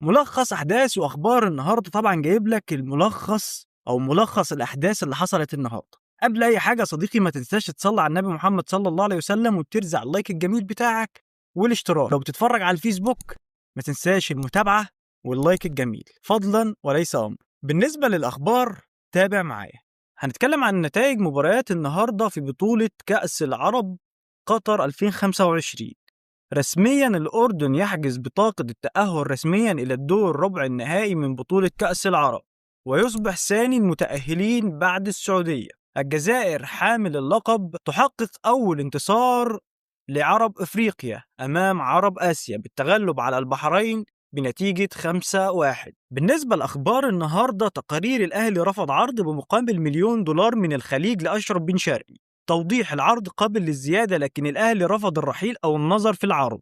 ملخص أحداث وأخبار النهارده طبعًا جايب لك الملخص أو ملخص الأحداث اللي حصلت النهارده. قبل أي حاجة يا صديقي ما تنساش تصلي على النبي محمد صلى الله عليه وسلم وترزع اللايك الجميل بتاعك والاشتراك. لو بتتفرج على الفيسبوك ما تنساش المتابعة واللايك الجميل فضلًا وليس أمرًا. بالنسبة للأخبار تابع معايا. هنتكلم عن نتائج مباريات النهارده في بطولة كأس العرب قطر 2025. رسميا الأردن يحجز بطاقة التأهل رسميا إلى الدور ربع النهائي من بطولة كأس العرب، ويصبح ثاني المتأهلين بعد السعودية. الجزائر حامل اللقب تحقق أول انتصار لعرب إفريقيا أمام عرب آسيا بالتغلب على البحرين بنتيجة 5-1. بالنسبة لأخبار النهاردة، تقارير الأهلي رفض عرض بمقابل $1,000,000 من الخليج لأشرف بن شرقي. توضيح: العرض قابل للزيادة لكن الأهلي رفض الرحيل أو النظر في العرض.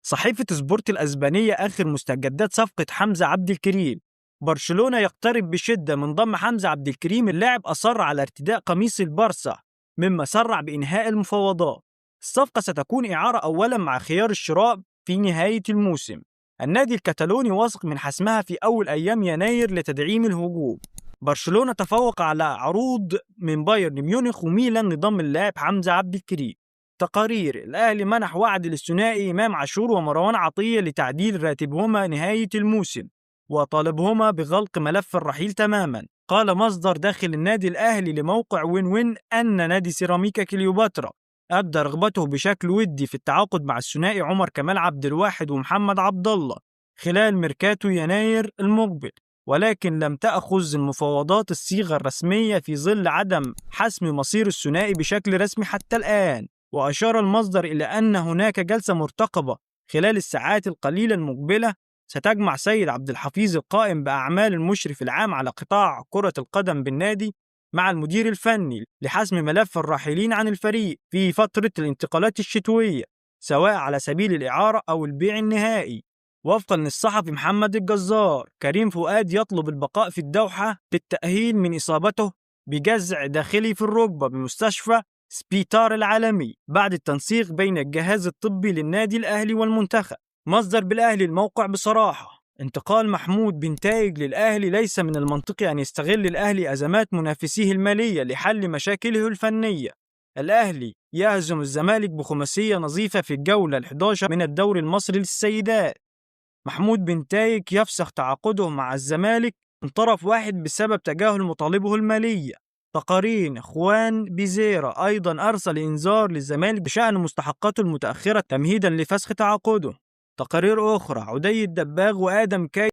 صحيفة سبورت الأسبانية آخر مستجدات صفقة حمزة عبد الكريم. برشلونة يقترب بشدة من ضم حمزة عبد الكريم. اللاعب أصر على ارتداء قميص البارسا مما سرع بإنهاء المفاوضات. الصفقة ستكون إعارة أولا مع خيار الشراء في نهاية الموسم. النادي الكتالوني واثق من حسمها في أول أيام يناير لتدعيم الهجوم. برشلونة تفوق على عروض من بايرن ميونخ وميلان لضم اللاعب حمزة عبد الكريم. تقارير: الأهلي منح وعد للثنائي إمام عاشور ومروان عطية لتعديل راتبهما نهاية الموسم وطالبهما بغلق ملف الرحيل تماما. قال مصدر داخل النادي الأهلي لموقع وين وين أن نادي سيراميكا كليوباترا أبدى رغبته بشكل ودي في التعاقد مع الثنائي عمر كمال عبد الواحد ومحمد عبد الله خلال ميركاتو يناير المقبل، ولكن لم تأخذ المفاوضات الصيغة الرسمية في ظل عدم حسم مصير الثنائي بشكل رسمي حتى الآن. وأشار المصدر إلى أن هناك جلسة مرتقبة خلال الساعات القليلة المقبلة ستجمع سيد عبد الحفيظ القائم بأعمال المشرف العام على قطاع كرة القدم بالنادي مع المدير الفني لحسم ملف الراحلين عن الفريق في فترة الانتقالات الشتوية، سواء على سبيل الإعارة أو البيع النهائي. وفقا للصحفي محمد الجزار، كريم فؤاد يطلب البقاء في الدوحة بالتأهيل من إصابته بجزع داخلي في الركبة بمستشفى سبيتار العالمي بعد التنسيق بين الجهاز الطبي للنادي الأهلي والمنتخب. مصدر بالأهلي الموقع: بصراحة انتقال محمود بنتايج للأهلي ليس من المنطقي أن يستغل الأهلي أزمات منافسيه المالية لحل مشاكله الفنية. الأهلي يهزم الزمالك بخماسية نظيفة في الجولة ال11 من الدوري المصري للسيدات. محمود بنتايج يفسخ تعاقده مع الزمالك من طرف واحد بسبب تجاهل مطالبه المالية. تقارير: خوان بيزيرا أيضا أرسل إنذار للزمالك بشأن مستحقاته المتأخرة تمهيدا لفسخ تعاقده. تقارير أخرى: عدي الدباغ وآدم كاي